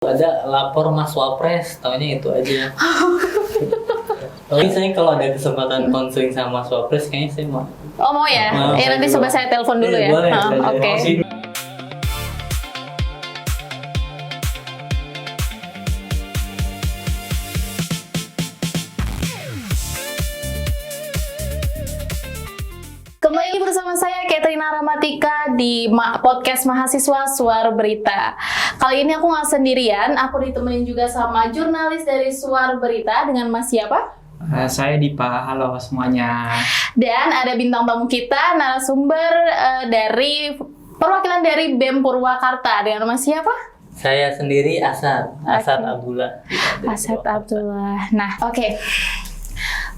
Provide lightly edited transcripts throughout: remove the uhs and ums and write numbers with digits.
Ada lapor Mas Wapres, taunya itu aja. Tapi saya kalau ada kesempatan konseling sama Mas Wapres, kayaknya saya mau. Oh mau ya? Nanti coba saya telepon dulu ya. Boleh, Oke. Kembali bersama saya Katrina Ramatika di podcast mahasiswa Suara Berita. Kali ini aku nggak sendirian, aku ditemenin juga sama jurnalis dari Suara Berita dengan Mas siapa? Saya Dipa, halo semuanya. Dan ada bintang tamu kita, narasumber dari perwakilan dari BEM Purwakarta dengan Mas siapa? Saya sendiri Asad Abdullah. Asad Abdullah. Nah, oke.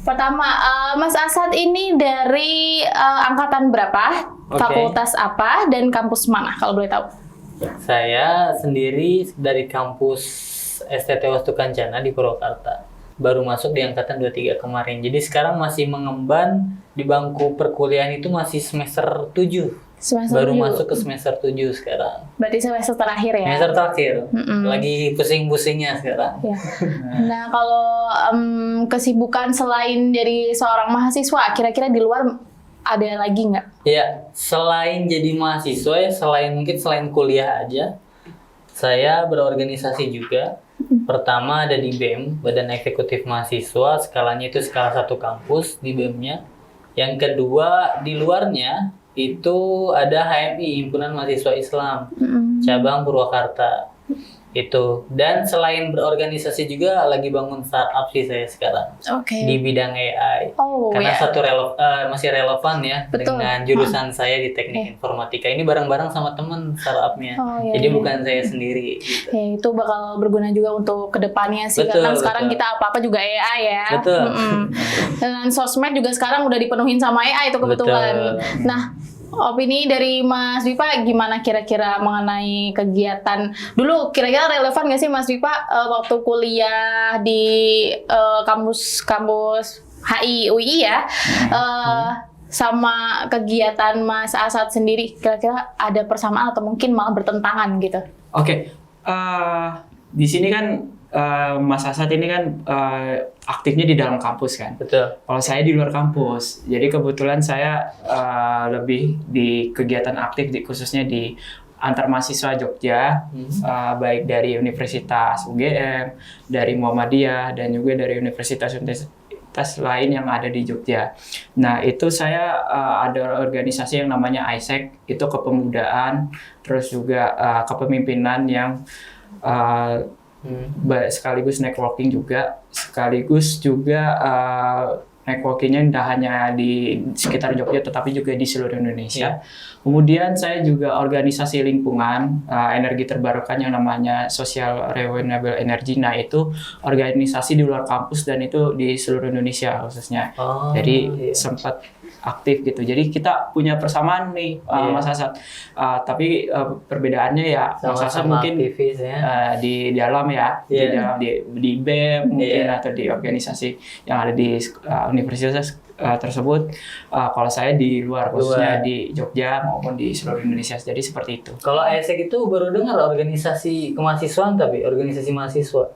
Pertama, Mas Asad ini dari angkatan berapa? Fakultas apa? Dan kampus mana kalau boleh tahu? Saya sendiri dari kampus STT Wastu Kencana di Purwakarta. Baru masuk di angkatan 23 kemarin. Jadi sekarang masih mengemban di bangku perkuliahan itu masih semester 7. Baru masuk ke semester 7 sekarang. Berarti semester terakhir ya? Semester terakhir. Lagi pusing-pusingnya sekarang. Ya. Nah, kalau kesibukan selain jadi seorang mahasiswa, kira-kira di luar ada lagi nggak? Ya, selain jadi mahasiswa ya, selain kuliah aja, saya berorganisasi juga. Pertama ada di BEM, Badan Eksekutif Mahasiswa, skalanya itu skala 1 kampus di BEM-nya. Yang kedua, di luarnya itu ada HMI, Himpunan Mahasiswa Islam, cabang Purwakarta. Itu. Dan selain berorganisasi juga lagi bangun startup sih saya sekarang. Di bidang AI. Karena masih relevan ya. Betul. Dengan jurusan saya di Teknik Informatika. Ini bareng-bareng sama temen startupnya. Jadi bukan saya sendiri. Gitu. Ya, itu bakal berguna juga untuk kedepannya sih. Karena sekarang kita apa-apa juga AI ya. Betul. Dan sosmed juga sekarang udah dipenuhin sama AI itu kebetulan. Betul. Nah, opini dari Mas Dipa gimana kira-kira mengenai kegiatan dulu, kira-kira relevan nggak sih Mas Dipa waktu kuliah di kampus HI UI ya, sama kegiatan Mas Asad sendiri, kira-kira ada persamaan atau mungkin malah bertentangan gitu? Oke. Di sini kan Mas Asad ini kan aktifnya di dalam kampus kan. Betul. Kalau saya di luar kampus, jadi kebetulan saya lebih di kegiatan aktif khususnya di antar mahasiswa Jogja, baik dari Universitas UGM, dari Muhammadiyah, dan juga dari universitas lain yang ada di Jogja. Nah, itu saya ada organisasi yang namanya ISEC, itu kepemudaan, terus juga kepemimpinan yang sekaligus networking juga, sekaligus juga networkingnya tidak hanya di sekitar Jogja tetapi juga di seluruh Indonesia. Kemudian saya juga organisasi lingkungan energi terbarukan yang namanya Social Renewable Energy. Nah, itu organisasi di luar kampus dan itu di seluruh Indonesia khususnya. Jadi sempat aktif gitu. Jadi kita punya persamaan nih, Mas Asad. Tapi perbedaannya ya Mas Asad mungkin di dalam ya, di dalam di BEM mungkin atau di organisasi yang ada di universitas tersebut. Kalau saya di luar, khususnya di Jogja maupun di seluruh Indonesia. Jadi seperti itu. Kalau ISEC itu baru dengar organisasi kemahasiswaan, tapi organisasi mahasiswa.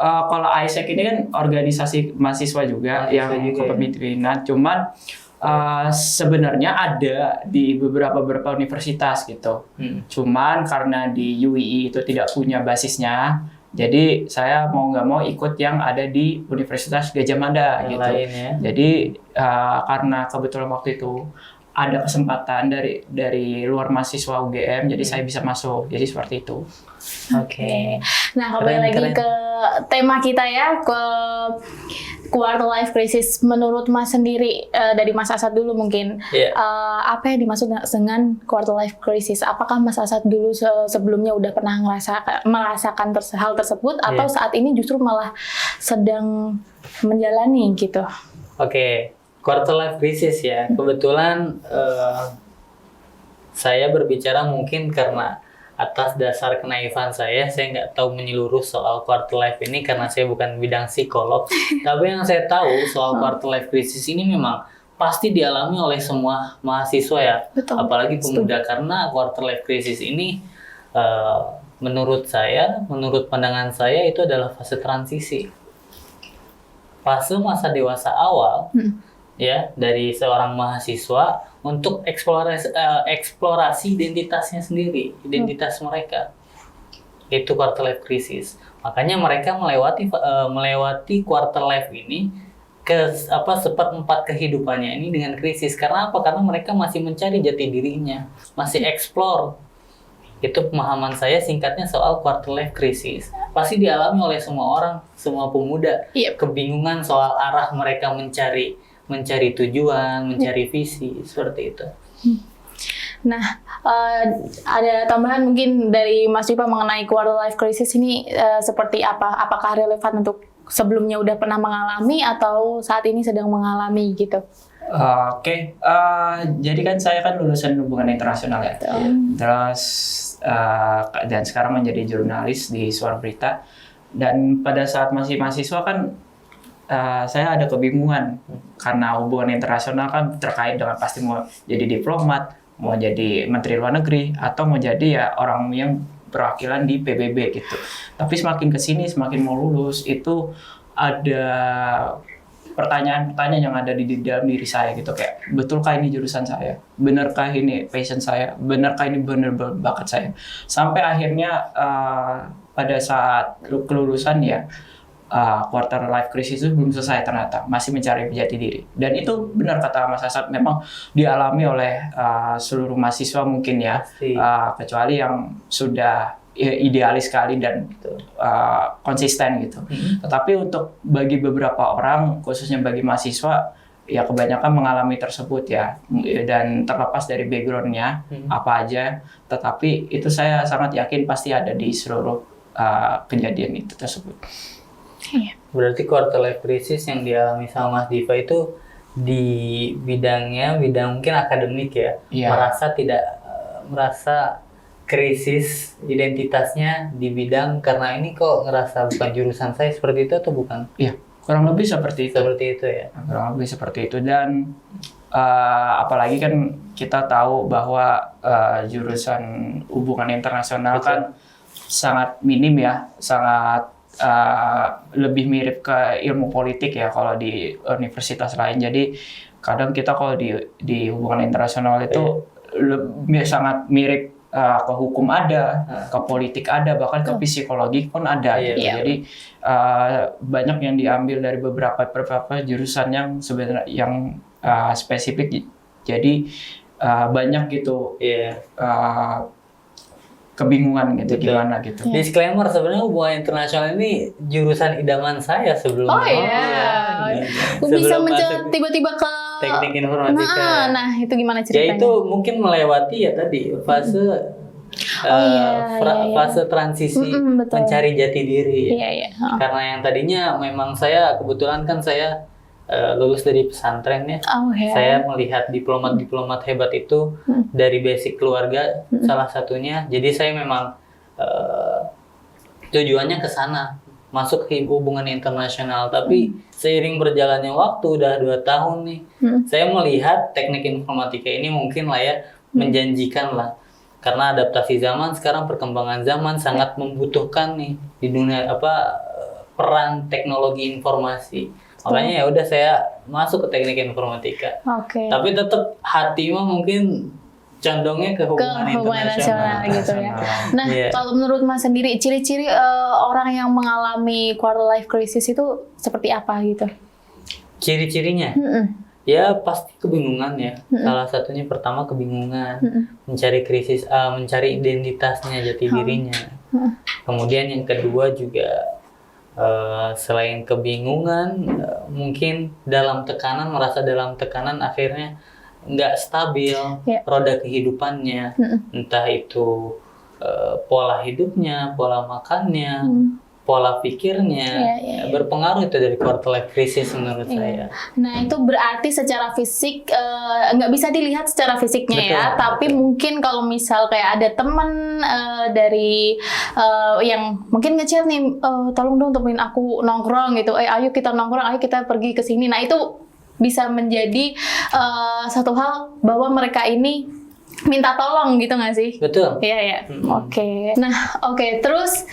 Kalau ISEC ini kan organisasi mahasiswa juga yang kepemimpinan, cuman sebenarnya ada di beberapa universitas gitu. Cuman karena di UI itu tidak punya basisnya, jadi saya mau nggak mau ikut yang ada di Universitas Gadjah Mada gitu. Jadi karena kebetulan waktu itu ada kesempatan dari luar mahasiswa UGM, jadi saya bisa masuk. Jadi seperti itu. Oke. Nah, kembali lagi ke tema kita ya, ke quarter life crisis. Menurut Mas sendiri, dari Mas Asad dulu mungkin, apa yang dimaksud dengan quarter life crisis? Apakah Mas Asad dulu sebelumnya udah pernah merasakan hal tersebut, atau saat ini justru malah sedang menjalani gitu? Quarter life crisis ya, kebetulan saya berbicara mungkin karena atas dasar kenaifan saya nggak tahu menyeluruh soal quarter life ini karena saya bukan bidang psikolog. Tapi yang saya tahu soal quarter life crisis ini memang pasti dialami oleh semua mahasiswa ya. Betul. Apalagi pemuda, karena quarter life crisis ini menurut saya, menurut pandangan saya itu adalah fase transisi. Fase masa dewasa awal ya dari seorang mahasiswa untuk eksplorasi identitasnya sendiri, identitas mereka. Itu quarter life crisis. Makanya mereka melewati quarter life ini ke seperempat kehidupannya ini dengan krisis. Karena apa? Karena mereka masih mencari jati dirinya, masih explore. Itu pemahaman saya singkatnya soal quarter life crisis. Pasti dialami oleh semua orang, semua pemuda. Kebingungan soal arah mereka mencari tujuan, mencari visi, seperti itu. Nah, ada tambahan mungkin dari Mas Dipa mengenai quarter life crisis ini seperti apa? Apakah relevan untuk sebelumnya udah pernah mengalami atau saat ini sedang mengalami gitu? Oke. Jadi kan saya kan lulusan hubungan internasional ya. Terus dan sekarang menjadi jurnalis di Suara Berita. Dan pada saat masih mahasiswa kan saya ada kebingungan karena hubungan internasional kan terkait dengan pasti mau jadi diplomat, mau jadi menteri luar negeri, atau mau jadi ya orang yang perwakilan di PBB gitu. Tapi semakin kesini, semakin mau lulus, itu ada pertanyaan-pertanyaan yang ada di dalam diri saya gitu, kayak betulkah ini jurusan saya, benarkah ini passion saya, benarkah ini benar bakat saya, sampai akhirnya pada saat kelulusan ya quarter life crisis itu belum selesai, ternyata masih mencari jati diri. Dan itu benar kata Mas Asad, memang dialami oleh seluruh mahasiswa mungkin ya, kecuali yang sudah idealis sekali dan konsisten gitu. Tetapi untuk bagi beberapa orang, khususnya bagi mahasiswa, ya kebanyakan mengalami tersebut ya, dan terlepas dari backgroundnya apa aja, tetapi itu saya sangat yakin pasti ada di seluruh kejadian itu tersebut. Berarti quarter life crisis yang dialami sama Mas Diva itu di bidang mungkin akademik ya, merasa krisis identitasnya di bidang karena ini kok ngerasa bukan jurusan saya, seperti itu atau bukan? Iya, kurang lebih seperti itu. Seperti itu ya. Kurang lebih seperti itu, dan apalagi kan kita tahu bahwa jurusan hubungan internasional kan sangat minim ya, sangat lebih mirip ke ilmu politik ya kalau di universitas lain. Jadi kadang kita kalau di hubungan internasional itu sangat mirip ke hukum ada, ke politik ada, bahkan ke psikologi pun ada gitu. Jadi banyak yang diambil dari beberapa jurusan yang sebenarnya yang spesifik. Jadi banyak gitu kebingungan gitu. Gimana gitu. Disclaimer, sebenarnya hubungan internasional ini jurusan idaman saya sebelumnya. Oh iya. Bisa tiba-tiba ke teknik informatika. Nah, itu gimana ceritanya? Ya itu mungkin melewati ya tadi fase fase transisi mencari jati diri. Karena yang tadinya memang saya kebetulan kan saya lulus dari pesantren ya. Saya melihat diplomat hebat itu dari basic keluarga salah satunya. Jadi saya memang tujuannya ke sana, masuk ke hubungan internasional. Tapi seiring berjalannya waktu, udah 2 tahun nih, saya melihat teknik informatika ini mungkin lah ya menjanjikan lah. Karena adaptasi zaman sekarang, perkembangan zaman sangat membutuhkan nih di dunia peran teknologi informasi. Makanya ya udah saya masuk ke teknik informatika. Tapi tetap hati mah mungkin condongnya ke hubungan internasional gitu ya. Nah, kalau menurut Mas sendiri, ciri-ciri orang yang mengalami quarter life crisis itu seperti apa gitu? Ciri-cirinya? Ya pasti kebingungan ya. Salah satunya pertama kebingungan, mencari krisis, mencari identitasnya, jati dirinya. Kemudian yang kedua juga selain kebingungan, mungkin merasa dalam tekanan, akhirnya nggak stabil roda kehidupannya, entah itu pola hidupnya, pola makannya, pola pikirnya, berpengaruh itu dari quarter life crisis menurut saya. Nah itu berarti secara fisik nggak bisa dilihat secara fisiknya ya, tapi mungkin kalau misal kayak ada teman dari yang mungkin ngechat nih, tolong dong temenin aku nongkrong gitu, ayo kita nongkrong, ayo kita pergi ke sini. Nah itu bisa menjadi satu hal bahwa mereka ini minta tolong gitu nggak sih? Betul. Iya ya. Oke. Nah, terus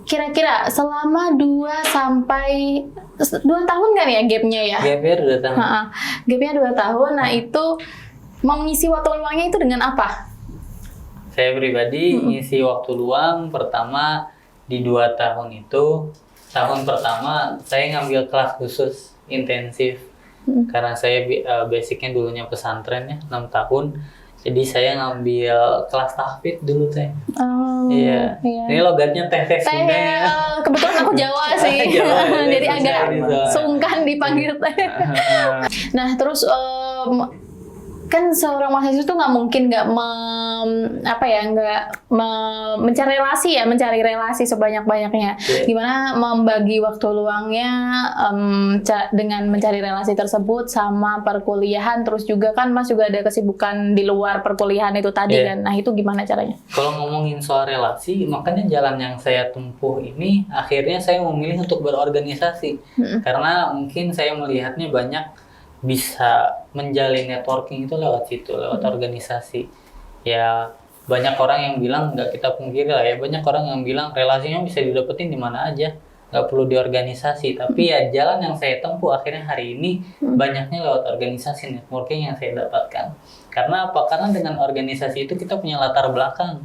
kira-kira selama 2 tahun kan ya gapnya ya? Gapnya 2 tahun. Gapnya 2 tahun. Nah itu mengisi waktu luangnya itu dengan apa? Saya pribadi ngisi waktu luang pertama di 2 tahun itu, tahun pertama saya ngambil kelas khusus intensif karena saya basicnya dulunya pesantren ya 6 tahun, jadi saya ngambil kelas tahfidz dulu teh. Iya. Ini logatnya teh Sunda ya. Kebetulan aku Jawa sih, Jawa, jadi agak bisa. sungkan dipanggil teh. Nah terus kan seorang mahasiswa itu nggak mungkin nggak mencari relasi sebanyak-banyaknya. Gimana membagi waktu luangnya dengan mencari relasi tersebut sama perkuliahan, terus juga kan Mas juga ada kesibukan di luar perkuliahan itu tadi kan. Nah itu gimana caranya? Kalau ngomongin soal relasi, makanya jalan yang saya tempuh ini akhirnya saya memilih untuk berorganisasi karena mungkin saya melihatnya banyak bisa menjalin networking itu lewat situ, lewat organisasi. Ya banyak orang yang bilang, nggak kita pungkiri lah ya, banyak orang yang bilang relasinya bisa didapetin di mana aja, nggak perlu di organisasi. Tapi ya jalan yang saya tempuh akhirnya hari ini banyaknya lewat organisasi, networking yang saya dapatkan. Karena apa? Karena dengan organisasi itu kita punya latar belakang.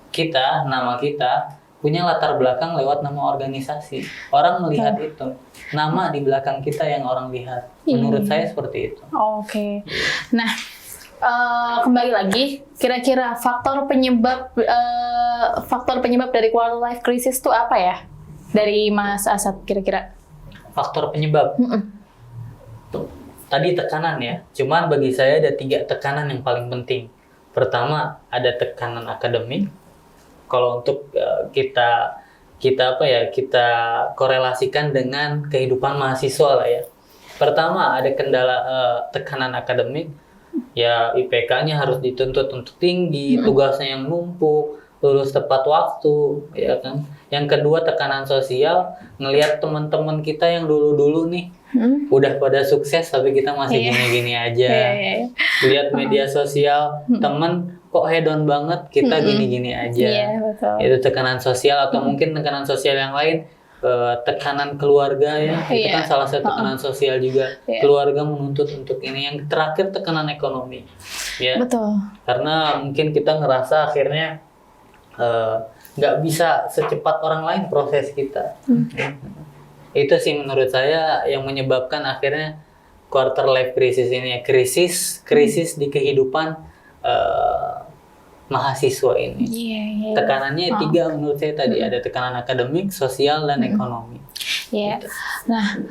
Nama kita punya latar belakang lewat nama organisasi. Orang melihat itu, nama di belakang kita yang orang lihat. Menurut saya seperti itu. Oke. Nah, kembali lagi, kira-kira faktor penyebab dari quarter life crisis itu apa ya? Dari Mas Asad kira-kira? Faktor penyebab. Tadi tekanan ya. Cuman bagi saya ada 3 tekanan yang paling penting. Pertama, ada tekanan akademik. Kalau untuk kita korelasikan dengan kehidupan mahasiswa lah ya. Pertama ada tekanan akademik, ya IPK-nya harus dituntut untuk tinggi, tugasnya yang numpuk, lulus tepat waktu, ya kan. Yang kedua tekanan sosial, ngelihat teman-teman kita yang dulu-dulu nih udah pada sukses tapi kita masih gini-gini aja. Lihat media sosial, temen kok hedon banget, kita gini-gini aja. Itu tekanan sosial, atau mungkin tekanan sosial yang lain, tekanan keluarga ya. Itu kan salah satu tekanan sosial juga. Keluarga menuntut untuk ini. Yang terakhir tekanan ekonomi. Ya. Betul. Karena mungkin kita ngerasa akhirnya nggak bisa secepat orang lain proses kita. Itu sih menurut saya yang menyebabkan akhirnya quarter life crisis ini ya, krisis di kehidupan mahasiswa ini. Tekanannya 3 menurut saya tadi, ada tekanan akademik, sosial, dan ekonomi. Gitu. Nah,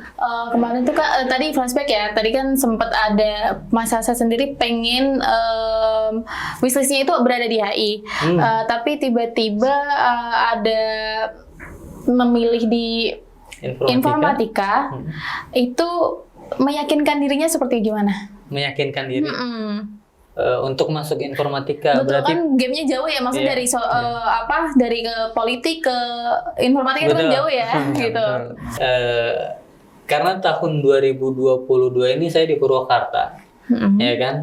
kemarin tuh Kak, tadi flashback ya, tadi kan sempat ada Mas Asa sendiri pengen wishlistnya itu berada di HI, tapi tiba-tiba ada memilih di informatika. Itu meyakinkan dirinya seperti gimana? Meyakinkan diri untuk masuk informatika. Betul, berarti kan gamenya jauh ya, maksudnya dari dari ke politik ke informatika itu kan jauh ya, gitu. Karena tahun 2022 ini saya di Purwakarta, ya kan.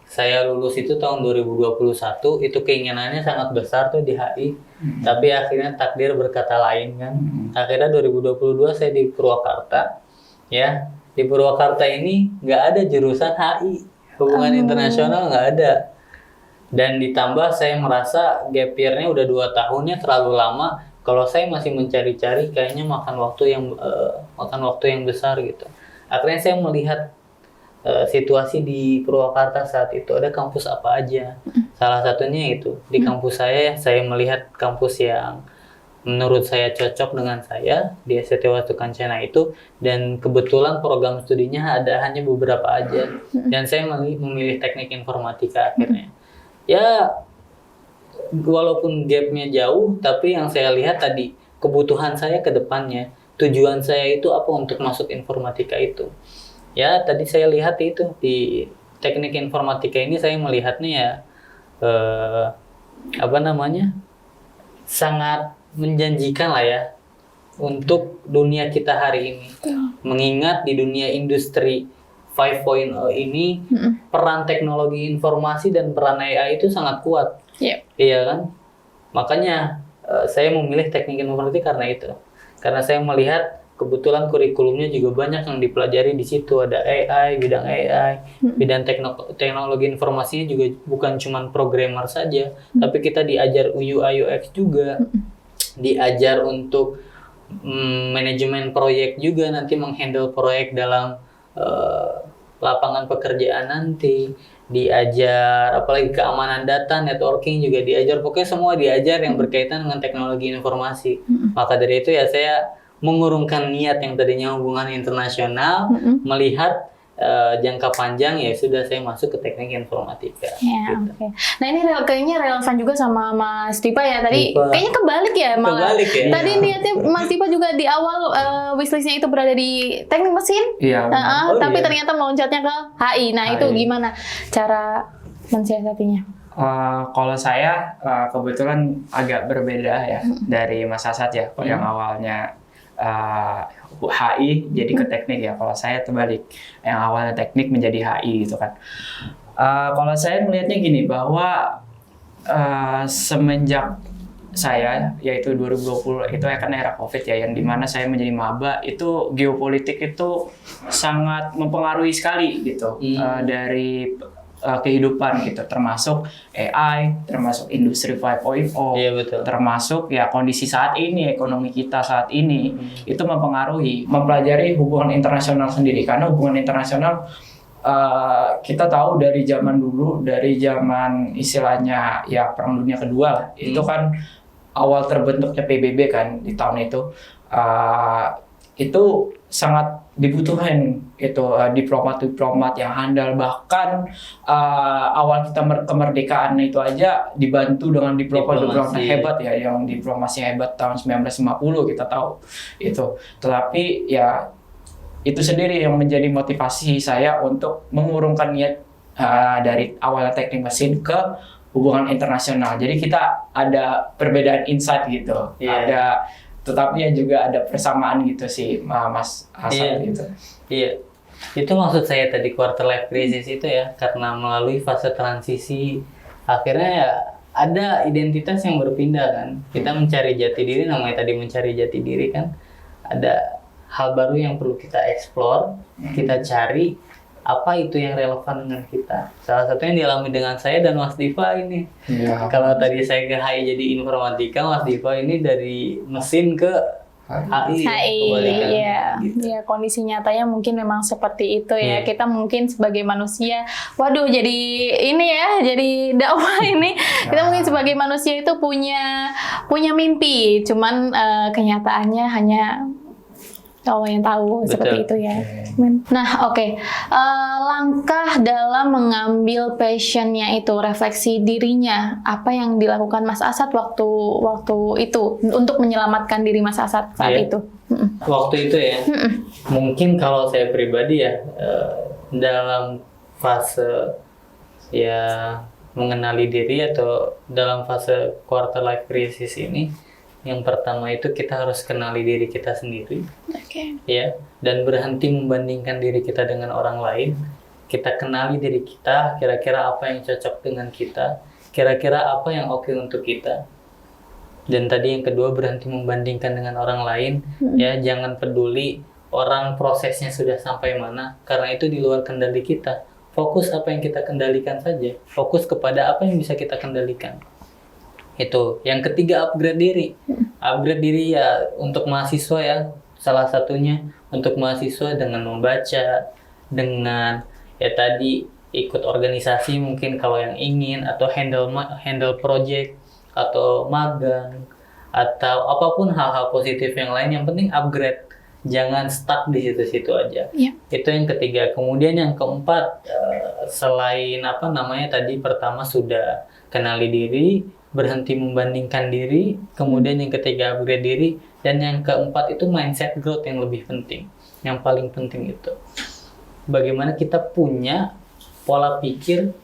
Saya lulus itu tahun 2021, itu keinginannya sangat besar tuh di HI, tapi akhirnya takdir berkata lain kan. Akhirnya 2022 saya di Purwakarta, ya. Di Purwakarta ini nggak ada jurusan HI. Hubungan internasional nggak ada, dan ditambah saya merasa gap year-nya udah 2 tahunnya terlalu lama. Kalau saya masih mencari-cari, kayaknya makan waktu yang besar gitu. Akhirnya saya melihat situasi di Purwakarta saat itu, ada kampus apa aja. Salah satunya itu di kampus saya melihat kampus yang menurut saya cocok dengan saya di STT Watu Kencana itu, dan kebetulan program studinya hanya beberapa aja, dan saya memilih teknik informatika akhirnya. Ya walaupun gapnya jauh, tapi yang saya lihat tadi kebutuhan saya ke depannya, tujuan saya itu apa untuk masuk informatika itu. Ya tadi saya lihat itu di teknik informatika ini, saya melihatnya ya sangat menjanjikan lah ya untuk dunia kita hari ini. Mengingat di dunia industri 5.0 ini peran teknologi informasi dan peran AI itu sangat kuat. Iya kan? Makanya saya memilih teknik informatika karena itu. Karena saya melihat kebetulan kurikulumnya juga banyak yang dipelajari di situ. Ada AI, bidang AI, bidang teknologi informasinya juga bukan cuma programmer saja, tapi kita diajar UI UX juga, diajar untuk manajemen proyek juga, nanti menghandle proyek dalam lapangan pekerjaan nanti, diajar apalagi keamanan data, networking juga diajar, pokoknya semua diajar yang berkaitan dengan teknologi informasi. Maka dari itu ya saya mengurungkan niat yang tadinya hubungan internasional, melihat jangka panjang, ya sudah saya masuk ke teknik informatika. Gitu. Nah ini kayaknya relevan juga sama Mas Dipa ya tadi. Kayaknya kebalik ya malah. Kebalik ya. Tadi niatnya Mas Dipa juga di awal wishlistnya itu berada di teknik mesin. Iya. Tapi ternyata meloncatnya ke HI. Nah itu gimana cara mensiasatinya? Kalau saya kebetulan agak berbeda ya dari Mas Asad ya. Yang awalnya HI jadi ke teknik ya. Kalau saya terbalik, yang awalnya teknik menjadi HI gitu kan. Kalau saya melihatnya gini, bahwa semenjak saya, yaitu 2020 itu kan era COVID ya, yang dimana saya menjadi maba, itu geopolitik itu sangat mempengaruhi sekali gitu dari kehidupan gitu, termasuk AI, termasuk industri 5.0, termasuk ya kondisi saat ini, ekonomi kita saat ini, itu mempengaruhi. Mempelajari hubungan internasional sendiri, karena hubungan internasional kita tahu dari zaman dulu, dari zaman istilahnya ya Perang Dunia Kedua lah, itu kan awal terbentuknya PBB kan di tahun itu sangat dibutuhkan itu diplomat yang handal. Bahkan awal kita kemerdekaan itu aja dibantu dengan diplomat hebat ya, yang diplomasi hebat tahun 1950 kita tahu itu. Tetapi ya itu sendiri yang menjadi motivasi saya untuk mengurungkan niat dari awalnya teknik mesin ke hubungan internasional. Jadi kita ada perbedaan insight gitu. Ada, tetapi ya juga ada persamaan gitu sih, Mas Hasan gitu. Iya. Itu maksud saya tadi quarter life crisis itu ya, karena melalui fase transisi akhirnya ya ada identitas yang berpindah kan. Kita mencari jati diri, namanya tadi mencari jati diri kan. Ada hal baru yang perlu kita explore, kita cari apa itu yang relevan dengan kita. Salah satunya dialami dengan saya dan Mas Diva ini. Kalau tadi saya ke HI jadi informatika, Mas Diva ini dari mesin ke HI. Gitu. Ya, kondisi nyatanya mungkin memang seperti itu ya. Kita mungkin sebagai manusia, waduh jadi ini ya, jadi dakwah ini. Kita mungkin sebagai manusia itu punya mimpi, cuman kenyataannya hanya Allah yang tahu. Seperti itu ya. Nah, langkah dalam mengambil passionnya itu, refleksi dirinya, apa yang dilakukan Mas Asad waktu itu untuk menyelamatkan diri Mas Asad saat itu? Waktu itu ya, mungkin kalau saya pribadi ya, dalam fase ya mengenali diri atau dalam fase quarter life crisis ini, yang pertama itu kita harus kenali diri kita sendiri, ya, dan berhenti membandingkan diri kita dengan orang lain. Kita kenali diri kita, kira-kira apa yang cocok dengan kita, kira-kira apa yang oke untuk kita. Dan tadi yang kedua, berhenti membandingkan dengan orang lain, ya, jangan peduli orang prosesnya sudah sampai mana, karena itu di luar kendali kita. Fokus apa yang kita kendalikan saja, fokus kepada apa yang bisa kita kendalikan. Itu. Yang ketiga, upgrade diri. Upgrade diri ya untuk mahasiswa ya, salah satunya untuk mahasiswa dengan membaca, dengan ya tadi ikut organisasi mungkin kalau yang ingin, atau handle project, atau magang, atau apapun hal-hal positif yang lain. Yang penting upgrade, jangan stuck di situ-situ aja. Itu yang ketiga. Kemudian yang keempat, selain tadi pertama sudah kenali diri, berhenti membandingkan diri, kemudian yang ketiga upgrade diri, dan yang keempat itu mindset growth yang lebih penting. Yang paling penting itu bagaimana kita punya pola pikir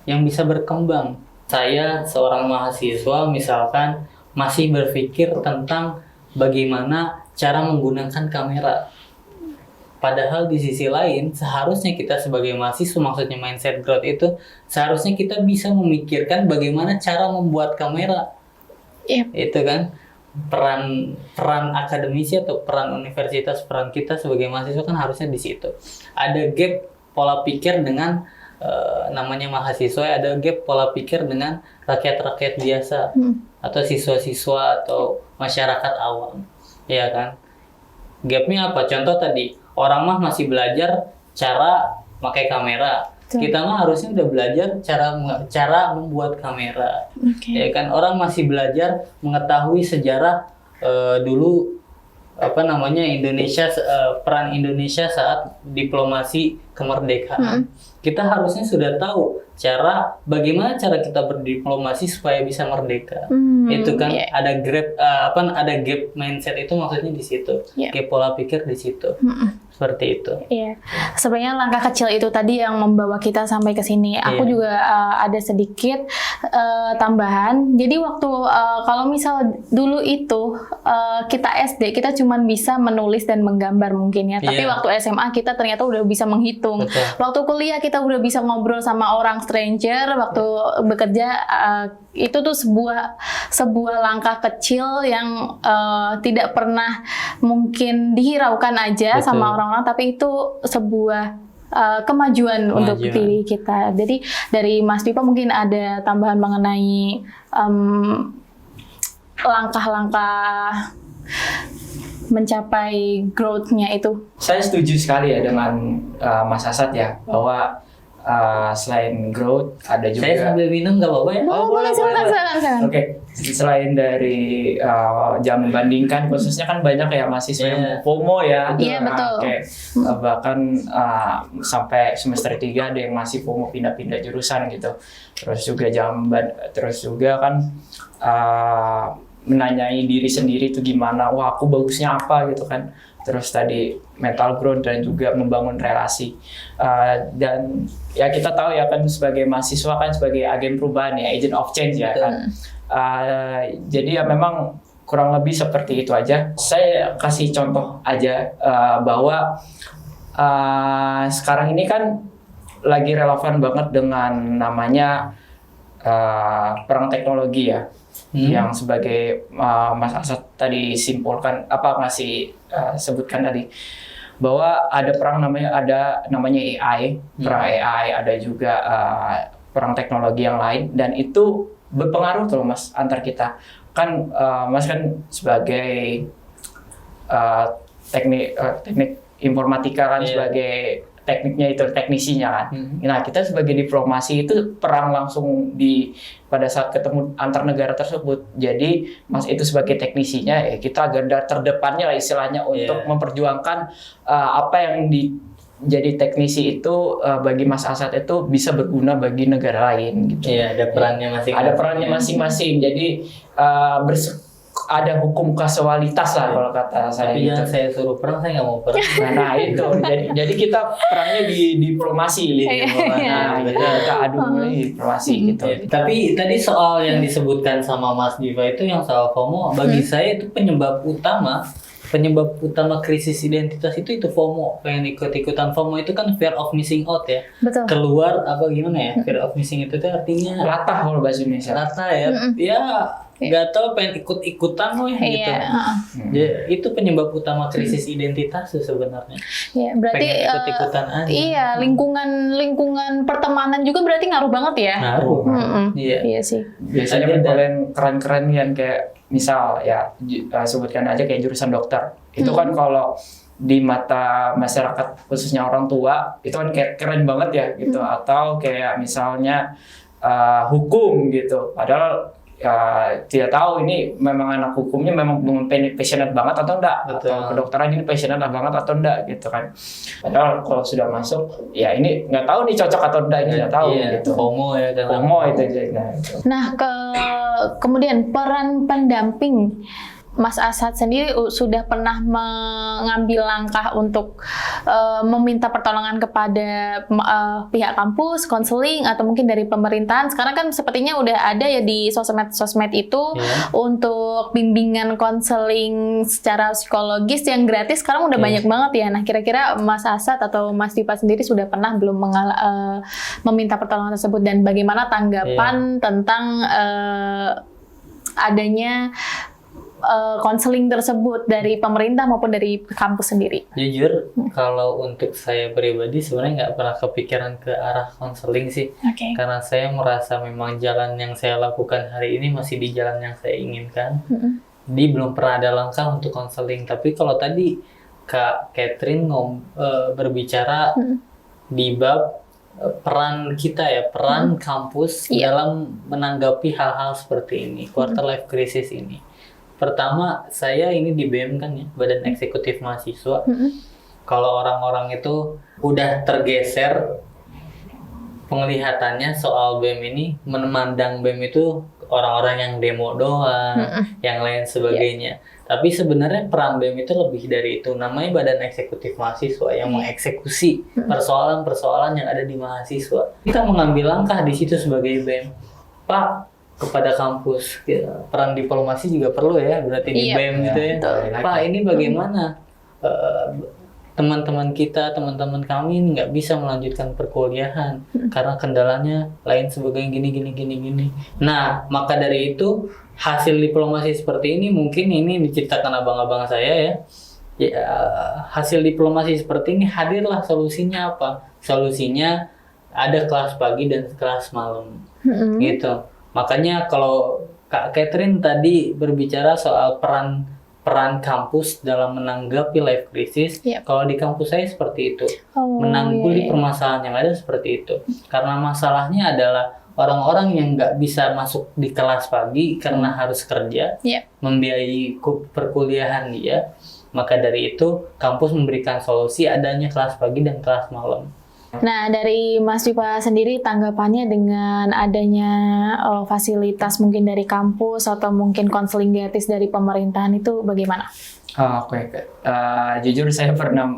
yang bisa berkembang. Saya seorang mahasiswa misalkan masih berpikir tentang bagaimana cara menggunakan kamera. Padahal di sisi lain, seharusnya kita sebagai mahasiswa, maksudnya mindset growth itu, seharusnya kita bisa memikirkan bagaimana cara membuat kamera. Yep. Itu kan peran akademisi atau peran universitas, peran kita sebagai mahasiswa kan harusnya di situ. Ada gap pola pikir dengan namanya mahasiswa, ada gap pola pikir dengan rakyat-rakyat biasa atau siswa-siswa atau masyarakat awam, ya kan? Gapnya apa? Contoh tadi, orang mah masih belajar cara pakai kamera. Kita mah harusnya udah belajar cara membuat kamera. Ya kan, orang masih belajar mengetahui sejarah dulu Indonesia, peran Indonesia saat diplomasi kemerdekaan. Kita harusnya sudah tahu bagaimana cara kita berdiplomasi supaya bisa merdeka. Itu kan ada gap mindset itu, maksudnya di situ. Gap pola pikir di situ. Seperti itu. Iya. Sebenarnya langkah kecil itu tadi yang membawa kita sampai ke sini. Aku juga ada sedikit tambahan. Jadi waktu kalau misal dulu itu kita SD, kita cuma bisa menulis dan menggambar mungkin ya. Tapi waktu SMA kita ternyata udah bisa menghitung. Betul. Waktu kuliah kita udah bisa ngobrol sama orang stranger. Waktu bekerja itu tuh sebuah langkah kecil yang tidak pernah mungkin dihiraukan aja. Betul. Sama orang-orang, tapi itu sebuah kemajuan untuk diri kita. Jadi dari Mas Pipa mungkin ada tambahan mengenai langkah-langkah mencapai growth-nya itu. Saya setuju sekali ya dengan Mas Asad ya, bahwa selain growth ada juga. Saya sambil minum nggak apa-apa ya? Boleh, silakan. Oke. Selain dari jangan membandingkan, khususnya kan banyak ya mahasiswa yang FOMO ya. Iya, betul. Bahkan sampai semester 3 ada yang masih FOMO pindah-pindah jurusan gitu. Terus juga kan menanyai diri sendiri itu gimana, wah aku bagusnya apa gitu kan. Terus tadi mental growth dan juga membangun relasi. Dan ya kita tahu ya kan sebagai mahasiswa kan sebagai agen perubahan ya, agent of change ya kan. Jadi ya memang kurang lebih seperti itu aja. Saya kasih contoh aja bahwa sekarang ini kan lagi relevan banget dengan namanya perang teknologi ya. Yang sebagai Mas Asad tadi simpulkan sebutkan tadi bahwa ada namanya AI, perang AI, ada juga perang teknologi yang lain, dan itu berpengaruh tuh Mas antar kita. Kan Mas kan sebagai teknik informatika kan sebagai tekniknya itu teknisinya kan. Nah, kita sebagai diplomasi itu perang langsung pada saat ketemu antar negara tersebut. Jadi Mas itu sebagai teknisinya ya kita garda terdepannya lah istilahnya untuk memperjuangkan apa yang jadi teknisi itu bagi Mas Asad itu bisa berguna bagi negara lain gitu. Iya, ada perannya masing-masing. Ada perannya masing-masing. Jadi ada hukum kasualitas lah kalau kata saya. Tapi jangan saya suruh perang, saya nggak mau perang. Nah itu, jadi kita perangnya di diplomasi. Nah kita adu diplomasi gitu. Tapi tadi soal yang disebutkan sama Mas Diva itu yang soal FOMO, bagi saya itu penyebab utama krisis identitas itu FOMO. Pengen ikut-ikutan FOMO itu kan fear of missing out ya. Betul. Keluar apa gimana ya? Fear of missing itu artinya latah kalau bahasa Indonesia. Latah ya. Ya nggak tahu, pengen ikut-ikutan loh gitu. Ya, itu penyebab utama krisis identitas sebenarnya. Iya, berarti pengen ikut-ikutan aja. Iya, lingkungan pertemanan juga berarti ngaruh banget ya. Ngaruh. Iya sih. Biasanya yang keren-keren yang kayak misal ya sebutkan aja kayak jurusan dokter. Itu kan kalau di mata masyarakat khususnya orang tua itu kan kayak keren banget ya gitu. Atau kayak misalnya hukum gitu. Padahal tidak tahu ini memang anak hukumnya memang passionate banget atau enggak. Betul. Atau kedokteran ini passionate banget atau enggak gitu kan. Padahal kalau sudah masuk ya ini nggak tahu nih cocok atau enggak, ini nggak tahu gitu. FOMO ya kan. FOMO itu. Nah, kemudian peran pendamping Mas Asad sendiri sudah pernah mengambil langkah untuk meminta pertolongan kepada pihak kampus, konseling, atau mungkin dari pemerintahan? Sekarang kan sepertinya udah ada ya di sosmed itu untuk bimbingan konseling secara psikologis yang gratis. Sekarang udah banyak banget ya. Nah, kira-kira Mas Asad atau Mas Dipa sendiri sudah pernah belum meminta pertolongan tersebut, dan bagaimana tanggapan tentang adanya konseling tersebut dari pemerintah maupun dari kampus sendiri? Jujur, kalau untuk saya pribadi sebenarnya nggak pernah kepikiran ke arah konseling sih. Karena saya merasa memang jalan yang saya lakukan hari ini masih di jalan yang saya inginkan. Jadi belum pernah ada langkah untuk konseling. Tapi kalau tadi Kak Catherine berbicara di bab peran kita ya, peran kampus dalam menanggapi hal-hal seperti ini, quarter life crisis ini. Pertama, saya ini di BEM kan ya, Badan Eksekutif Mahasiswa. Kalau orang-orang itu udah tergeser penglihatannya soal BEM ini, memandang BEM itu orang-orang yang demo doang, yang lain sebagainya. Tapi sebenarnya peran BEM itu lebih dari itu. Namanya Badan Eksekutif Mahasiswa yang mengeksekusi persoalan-persoalan yang ada di mahasiswa. Kita mengambil langkah di situ sebagai BEM. Pak, kepada kampus, peran diplomasi juga perlu ya, berarti di BEM gitu ya. Pak, ini bagaimana teman-teman kita, teman-teman kami ini nggak bisa melanjutkan perkuliahan karena kendalanya lain sebagainya gini. Nah, maka dari itu hasil diplomasi seperti ini mungkin ini diciptakan abang-abang saya ya. Hasil diplomasi seperti ini hadirlah solusinya apa? Solusinya ada kelas pagi dan kelas malam, gitu. Makanya kalau Kak Catherine tadi berbicara soal peran kampus dalam menanggapi life crisis, kalau di kampus saya seperti itu, menanggulangi permasalahan yang ada seperti itu. Karena masalahnya adalah orang-orang yang nggak bisa masuk di kelas pagi karena harus kerja, membiayai perkuliahan dia. Maka dari itu kampus memberikan solusi adanya kelas pagi dan kelas malam. Nah, dari Mas Dipa sendiri tanggapannya dengan adanya fasilitas mungkin dari kampus atau mungkin konseling gratis dari pemerintahan itu bagaimana? Jujur saya pernah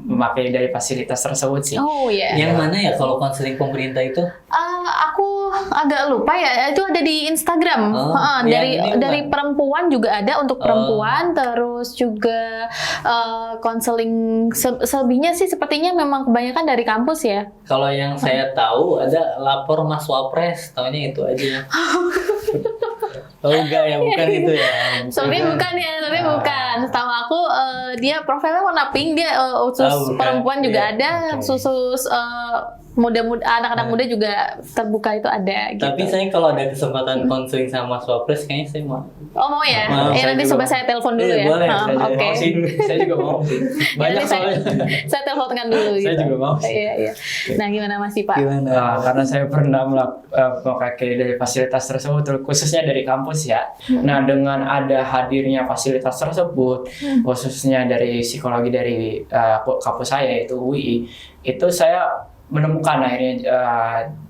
memakai dari fasilitas tersebut sih. Yang mana ya kalau konseling pemerintah itu? Aku agak lupa ya, itu ada di Instagram. Dari perempuan juga ada untuk perempuan, terus juga konseling selebihnya sih sepertinya memang kebanyakan dari kampus ya. Kalau yang saya tahu ada lapor Mas Wapres, taunya itu aja. Oh enggak ya, bukan itu ya. Soalnya bukan. Setahu aku dia profilnya warna pink, dia khusus perempuan juga ada, khusus muda-muda, anak-anak muda juga terbuka itu ada. Gitu. Tapi saya kalau ada kesempatan konseling sama Mas Wapres, kayaknya saya mau. Oh mau ya? Nanti coba saya telepon dulu ya. Boleh. Saya juga mau. Banyak soalnya. Saya teleponkan dulu. Saya juga mau. Iya. Nah gimana Mas Dipa? Karena saya pernah memakai dari fasilitas tersebut, khususnya dari kampus ya. Nah dengan ada hadirnya fasilitas tersebut, khususnya dari psikologi dari kampus saya yaitu UI, itu saya menemukan akhirnya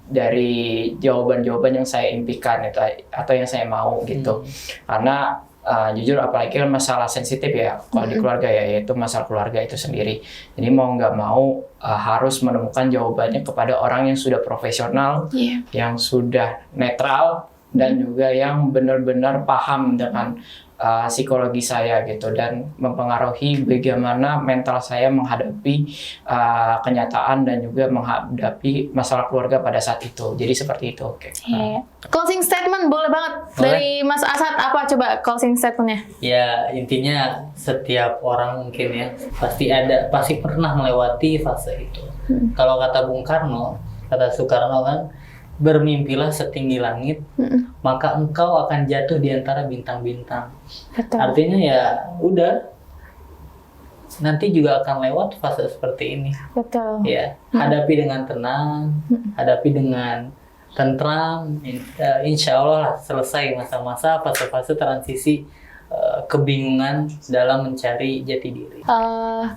dari jawaban-jawaban yang saya impikan itu atau yang saya mau gitu. Karena jujur apalagi kan masalah sensitif ya kalau di keluarga ya, yaitu masalah keluarga itu sendiri. Jadi mau nggak mau harus menemukan jawabannya kepada orang yang sudah profesional, yang sudah netral, dan juga yang benar-benar paham dengan psikologi saya gitu, dan mempengaruhi bagaimana mental saya menghadapi kenyataan dan juga menghadapi masalah keluarga pada saat itu. Jadi seperti itu. Closing statement boleh banget dari Mas Asad, apa coba closing statementnya? Ya intinya setiap orang mungkin ya pasti pernah melewati fase itu. Kalau kata Bung Karno, kata Soekarno kan, bermimpilah setinggi langit, maka engkau akan jatuh di antara bintang-bintang. Artinya ya udah, nanti juga akan lewat fase seperti ini. Ya, hadapi dengan tenang, hadapi dengan tentram. Insya Allah lah selesai masa-masa fase-fase transisi kebingungan dalam mencari jati diri.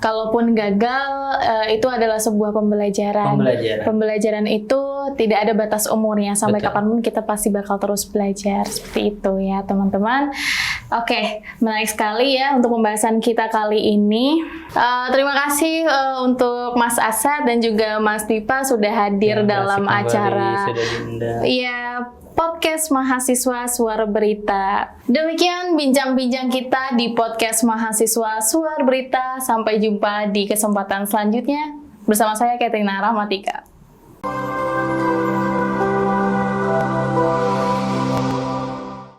Kalaupun gagal, itu adalah sebuah pembelajaran. Pembelajaran itu tidak ada batas umurnya. Sampai kapanpun kita pasti bakal terus belajar. Seperti itu ya teman-teman. Oke, menarik sekali ya untuk pembahasan kita kali ini. Terima kasih untuk Mas Asad dan juga Mas Pipa sudah hadir dalam acara podcast Mahasiswa Suara Berita. Demikian bincang-bincang kita di podcast Mahasiswa Suara Berita. Sampai jumpa di kesempatan selanjutnya. Bersama saya Katrina Rahmatika.